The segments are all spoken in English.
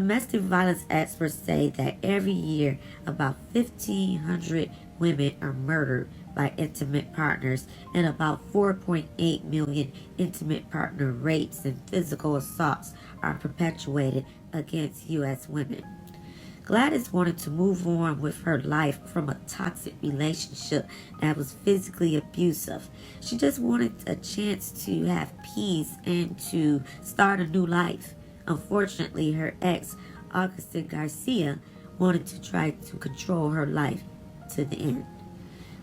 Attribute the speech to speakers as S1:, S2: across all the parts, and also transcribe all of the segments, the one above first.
S1: Domestic violence experts say that every year about 1,500 women are murdered by intimate partners and about 4.8 million intimate partner rapes and physical assaults are perpetuated against U.S. women. Gladys wanted to move on with her life from a toxic relationship that was physically abusive. She just wanted a chance to have peace and to start a new life. Unfortunately, her ex, Augustin Garcia, wanted to try to control her life to the end.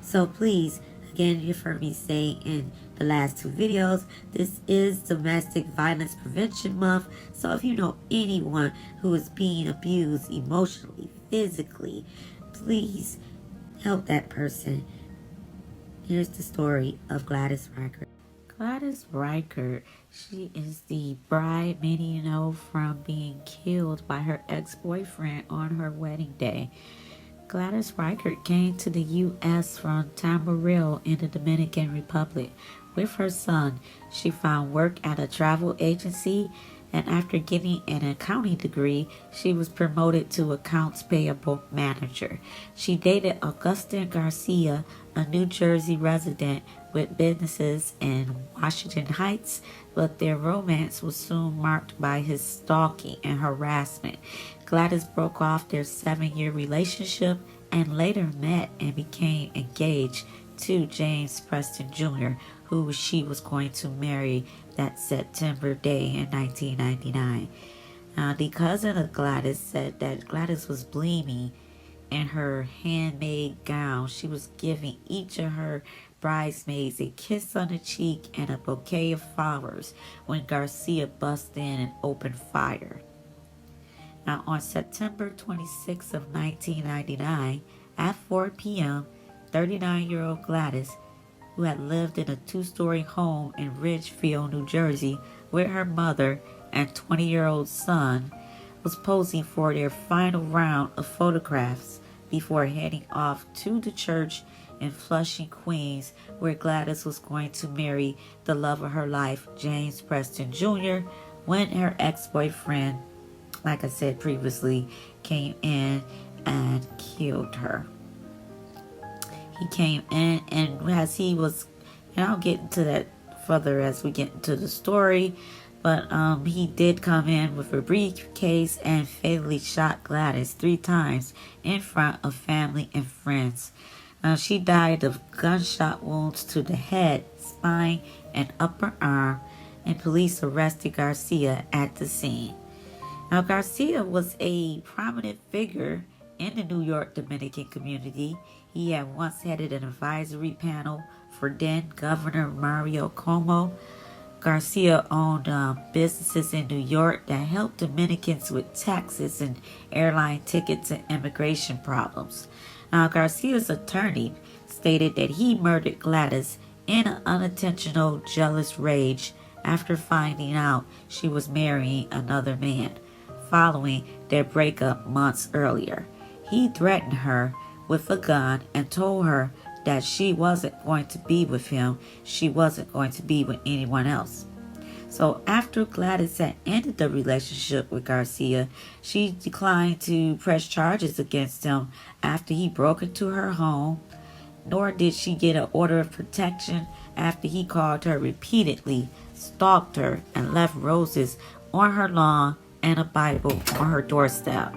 S1: So please, again, you've heard me say in the last two videos, this is Domestic Violence Prevention Month. So if you know anyone who is being abused emotionally, physically, please help that person. Here's the story of Gladys Ricart. Gladys Ricart, she is the bride many you know from being killed by her ex-boyfriend on her wedding day. Gladys Ricart came to the U.S. from Tamboril in the Dominican Republic. With her son, she found work at a travel agency, and after getting an accounting degree, she was promoted to accounts payable manager. She dated Augustin Garcia, a New Jersey resident with businesses in Washington Heights, but their romance was soon marked by his stalking and harassment. Gladys broke off their 7-year relationship and later met and became engaged to James Preston Jr., who she was going to marry that September day in 1999. The cousin of Gladys said that Gladys was bleeding in her handmade gown. She was giving each of her bridesmaids a kiss on the cheek and a bouquet of flowers when Garcia busted in and opened fire. Now, on September 26 of 1999, at 4 p.m., 39-year-old Gladys, who had lived in a 2-story home in Ridgefield, New Jersey, with her mother and 20-year-old son, was posing for their final round of photographs before heading off to the church in Flushing, Queens, where Gladys was going to marry the love of her life, James Preston Jr., when her ex-boyfriend, like I said previously, came in and killed her. He came in, and as he was, and I'll get into that further as we get into the story, but he did come in with a briefcase and fatally shot Gladys 3 times in front of family and friends. She died of gunshot wounds to the head, spine, and upper arm, and police arrested Garcia at the scene. Now, Garcia was a prominent figure in the New York Dominican community. He had once headed an advisory panel for then Governor Mario Cuomo. Garcia owned businesses in New York that helped Dominicans with taxes and airline tickets and immigration problems. Now, Garcia's attorney stated that he murdered Gladys in an unintentional jealous rage after finding out she was marrying another man following their breakup months earlier. He threatened her with a gun and told her that she wasn't going to be with him, she wasn't going to be with anyone else. So after Gladys had ended the relationship with Garcia, she declined to press charges against him after he broke into her home, nor did she get an order of protection after he called her repeatedly, stalked her, and left roses on her lawn and a Bible on her doorstep.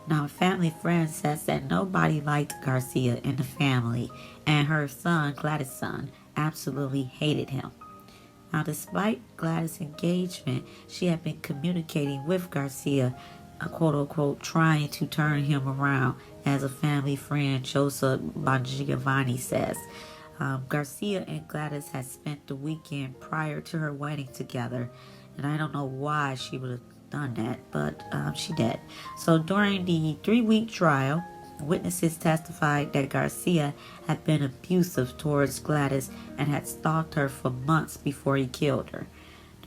S1: Now, a family friend says that nobody liked Garcia in the family, and her son, Gladys' son, absolutely hated him. Now, despite Gladys' engagement, she had been communicating with Garcia, quote-unquote, trying to turn him around, as a family friend, Joseph Bongiovanni, says. Garcia and Gladys had spent the weekend prior to her wedding together, and I don't know why she would have done that, but she did. So during the 3-week trial, witnesses testified that Garcia had been abusive towards Gladys and had stalked her for months before he killed her.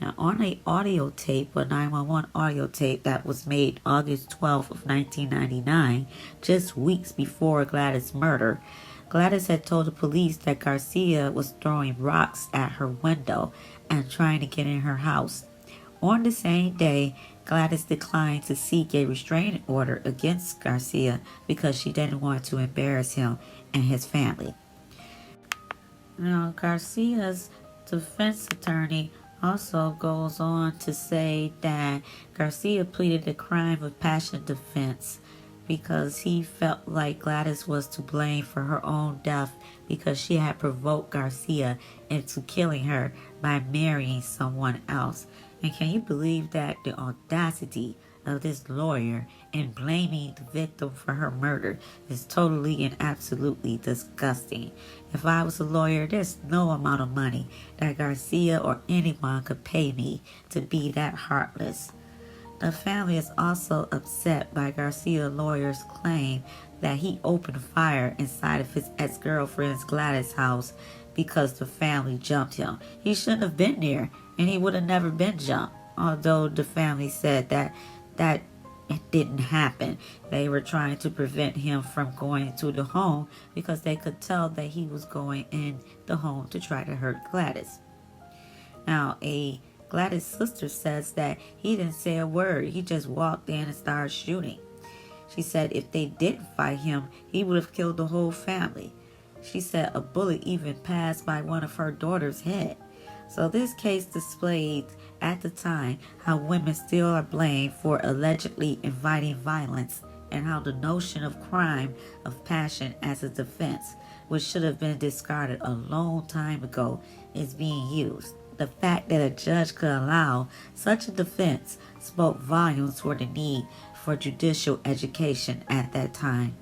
S1: Now, on a 911 audio tape that was made August 12th of 1999, just weeks before Gladys' murder, Gladys had told the police that Garcia was throwing rocks at her window and trying to get in her house. On the same day, Gladys declined to seek a restraining order against Garcia because she didn't want to embarrass him and his family. Now, Garcia's defense attorney also goes on to say that Garcia pleaded the crime of passion defense because he felt like Gladys was to blame for her own death because she had provoked Garcia into killing her by marrying someone else. And can you believe that? The audacity of this lawyer in blaming the victim for her murder is totally and absolutely disgusting. If I was a lawyer, there's no amount of money that Garcia or anyone could pay me to be that heartless. The family is also upset by Garcia's lawyer's claim that he opened fire inside of his ex-girlfriend's Gladys' house because the family jumped him. He shouldn't have been there, and he would have never been jumped. Although the family said that it didn't happen. They were trying to prevent him from going to the home because they could tell that he was going in the home to try to hurt Gladys. Now, a Gladys' sister says that he didn't say a word. He just walked in and started shooting. She said if they didn't fight him, he would have killed the whole family. She said a bullet even passed by one of her daughter's head. So this case displayed at the time how women still are blamed for allegedly inviting violence and how the notion of crime of passion as a defense, which should have been discarded a long time ago, is being used. The fact that a judge could allow such a defense spoke volumes for the need for judicial education at that time.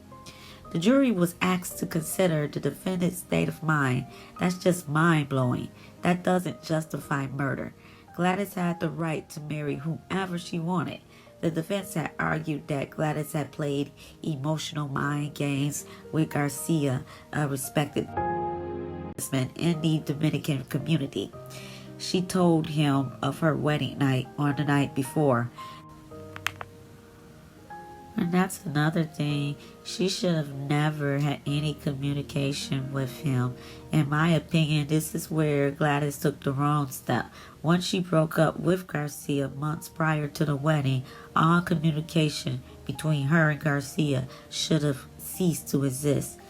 S1: The jury was asked to consider the defendant's state of mind. That's just mind-blowing. That doesn't justify murder. Gladys had the right to marry whomever she wanted. The defense had argued that Gladys had played emotional mind games with Garcia, a respected businessman in the Dominican community. She told him of her wedding night on the night before. And that's another thing. She should have never had any communication with him. In my opinion, this is where Gladys took the wrong step. Once she broke up with Garcia months prior to the wedding, all communication between her and Garcia should have ceased to exist.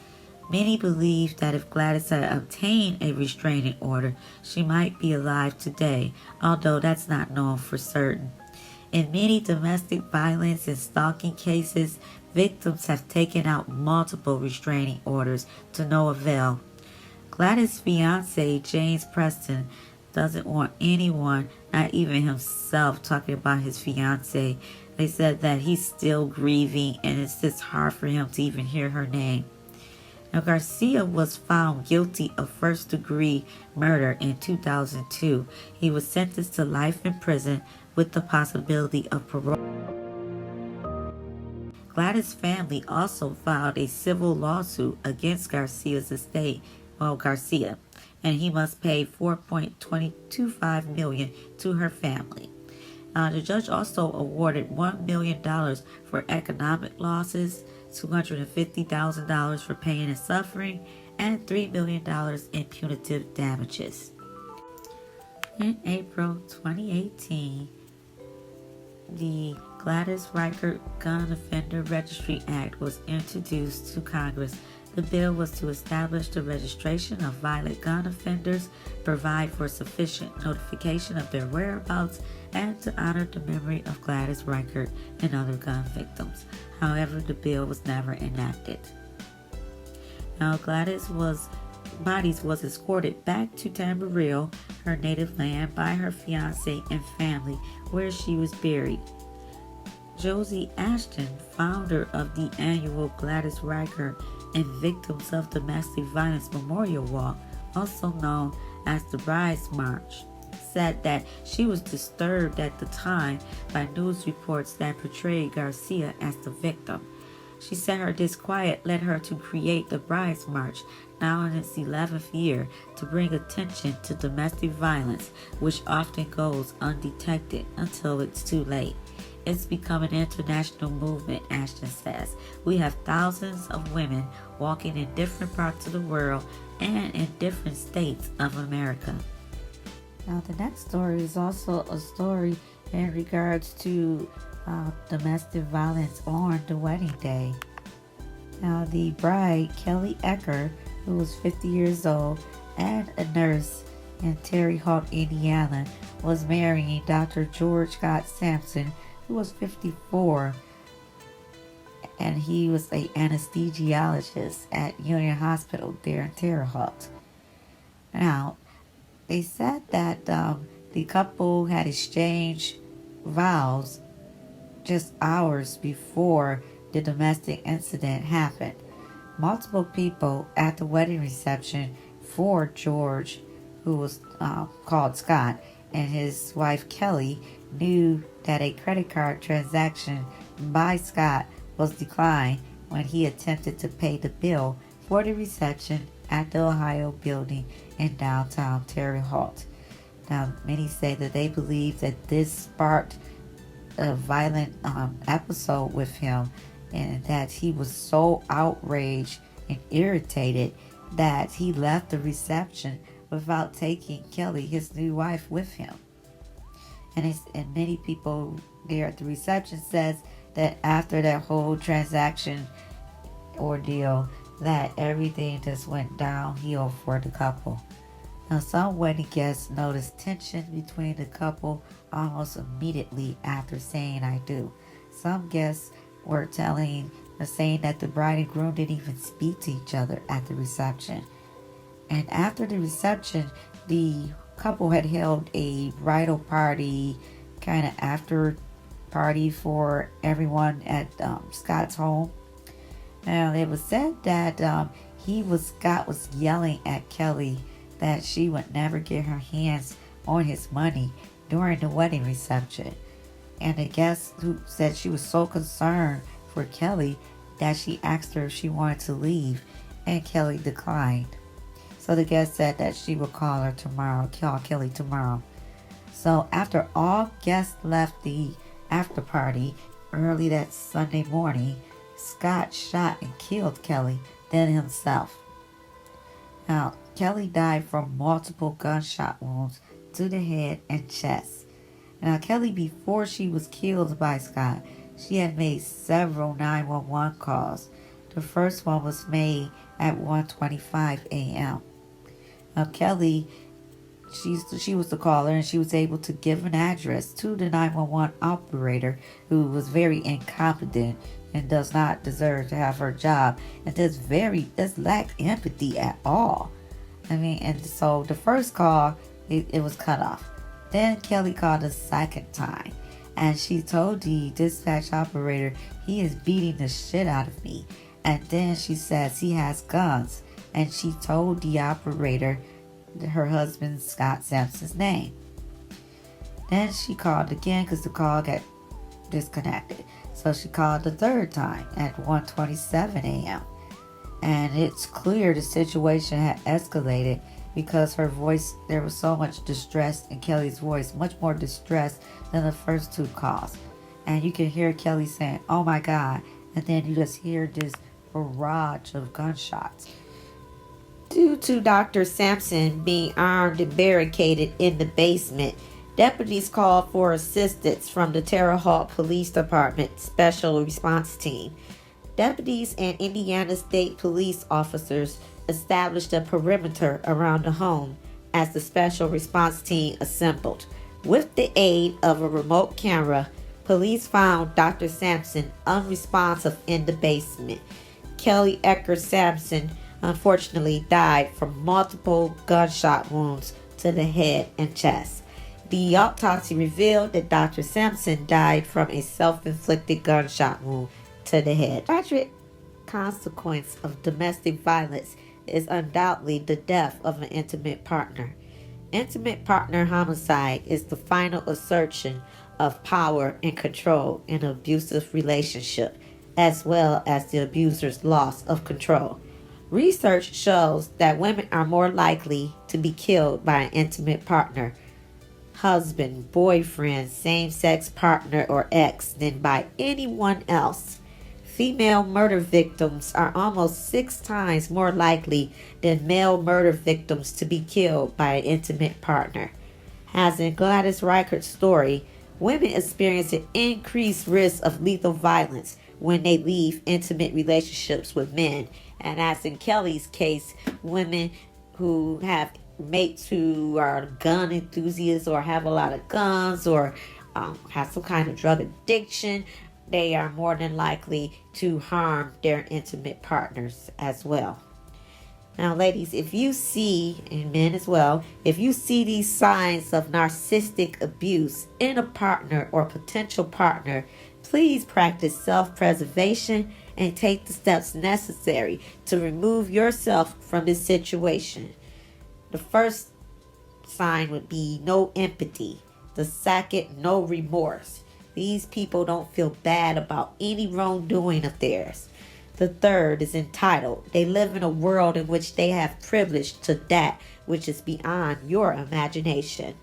S1: Many believe that if Gladys had obtained a restraining order, she might be alive today, although that's not known for certain. In many domestic violence and stalking cases, victims have taken out multiple restraining orders to no avail. Gladys' fiancé, James Preston, doesn't want anyone, not even himself, talking about his fiancé. They said that he's still grieving and it's just hard for him to even hear her name. Now, Garcia was found guilty of first-degree murder in 2002. He was sentenced to life in prison with the possibility of parole. Gladys' family also filed a civil lawsuit against Garcia's estate, Garcia, and he must pay $4.225 million to her family. The judge also awarded $1 million for economic losses, $250,000 for pain and suffering, and $3 million in punitive damages. In April 2018, the Gladys Ricart Gun Offender Registry Act was introduced to Congress. The bill was to establish the registration of violent gun offenders, provide for sufficient notification of their whereabouts, and to honor the memory of Gladys Ricart and other gun victims. However, the bill was never enacted. Now, Gladys' bodies was escorted back to Tamboril, her native land, by her fiancé and family, where she was buried. Josie Ashton, founder of the annual Gladys Ricart and Victims of Domestic Violence Memorial Walk, also known as the Bride's March, said that she was disturbed at the time by news reports that portrayed Garcia as the victim. She said her disquiet led her to create the Bride's March, now in its 11th year, to bring attention to domestic violence, which often goes undetected until it's too late. It's become an international movement, Ashton says. We have thousands of women walking in different parts of the world and in different states of America. Now, the next story is also a story in regards to domestic violence on the wedding day. Now, the bride, Kelly Ecker, who was 50 years old and a nurse in Terre Haute, Indiana, was marrying Dr. George Scott Sampson, who was 54, and he was an anesthesiologist at Union Hospital there in Terre Haute. Now, they said that the couple had exchanged vows just hours before the domestic incident happened. Multiple people at the wedding reception for George, who was called Scott, and his wife Kelly knew that a credit card transaction by Scott was declined when he attempted to pay the bill for the reception at the Ohio building in downtown Terre Haute. Now, many say that they believe that this sparked a violent episode with him, and that he was so outraged and irritated that he left the reception without taking Kelly, his new wife, with him. And many people there at the reception says that after that whole transaction ordeal, that everything just went downhill for the couple. Now, some wedding guests noticed tension between the couple almost immediately after saying "I do." Some guests were saying that the bride and groom didn't even speak to each other at the reception. And after the reception, the couple had held a bridal party, kind of after party for everyone at Scott's home. Now, it was said that Scott was yelling at Kelly that she would never get her hands on his money during the wedding reception. And the guest who said she was so concerned for Kelly that she asked her if she wanted to leave, and Kelly declined. So the guest said that she would call Kelly tomorrow. So after all guests left the after party early that Sunday morning, Scott shot and killed Kelly, then himself. Now, Kelly died from multiple gunshot wounds to the head and chest. Now, Kelly, before she was killed by Scott, she had made several 911 calls. The first one was made at 1:25 a.m. Now, Kelly, she was the caller, and she was able to give an address to the 911 operator, who was very incompetent and does not deserve to have her job, and does lack empathy at all. And so the first call, it was cut off. Then Kelly called a second time, and she told the dispatch operator, "He is beating the shit out of me." And then she says he has guns, and she told the operator her husband Scott Samson's name. Then she called again because the call got disconnected. So she called the third time at 1:27 a.m. And it's clear the situation had escalated because her voice, there was so much distress in Kelly's voice, much more distress than the first two calls. And you can hear Kelly saying, "Oh my God," and then you just hear this barrage of gunshots. Due to Dr. Samson being armed and barricaded in the basement, deputies called for assistance from the Terre Haute Police Department Special Response Team. Deputies and Indiana State Police officers established a perimeter around the home as the Special Response Team assembled. With the aid of a remote camera, police found Dr. Samson unresponsive in the basement. Kelly Ecker Samson unfortunately died from multiple gunshot wounds to the head and chest. The autopsy revealed that Dr. Samson died from a self-inflicted gunshot wound to the head. Tragic consequence of domestic violence is undoubtedly the death of an intimate partner. Intimate partner homicide is the final assertion of power and control in an abusive relationship, as well as the abuser's loss of control. Research shows that women are more likely to be killed by an intimate partner, husband, boyfriend, same-sex partner, or ex than by anyone else. Female murder victims are almost 6 times more likely than male murder victims to be killed by an intimate partner. As in Gladys Ricart's story, Women experience an increased risk of lethal violence when they leave intimate relationships with men. And as in Kelly's case, women who have mates who are gun enthusiasts or have a lot of guns or have some kind of drug addiction, they are more than likely to harm their intimate partners as well. Now, ladies, if you see, and men as well, if you see these signs of narcissistic abuse in a partner or potential partner, please practice self-preservation and take the steps necessary to remove yourself from this situation. The first sign would be no empathy. The second, no remorse. These people don't feel bad about any wrongdoing of theirs. The third is entitled. They live in a world in which they have privilege to that which is beyond your imagination.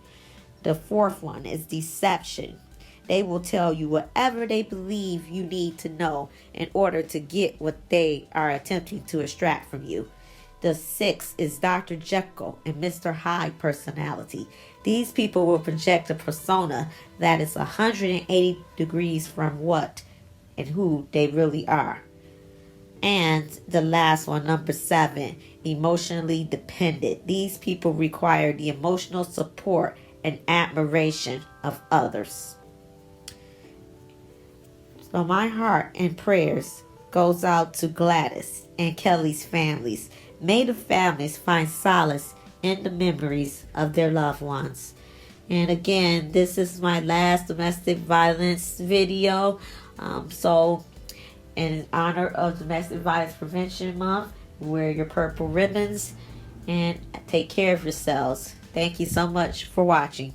S1: The fourth one is deception. They will tell you whatever they believe you need to know in order to get what they are attempting to extract from you. The sixth is Dr. Jekyll and Mr. Hyde personality. These people will project a persona that is 180 degrees from what and who they really are. And the last one, number 7, emotionally dependent. These people require the emotional support and admiration of others. So my heart and prayers goes out to Gladys and Kelly's families. May the families find solace in the memories of their loved ones. And again, this is my last domestic violence video. So in honor of Domestic Violence Prevention Month, wear your purple ribbons and take care of yourselves. Thank you so much for watching.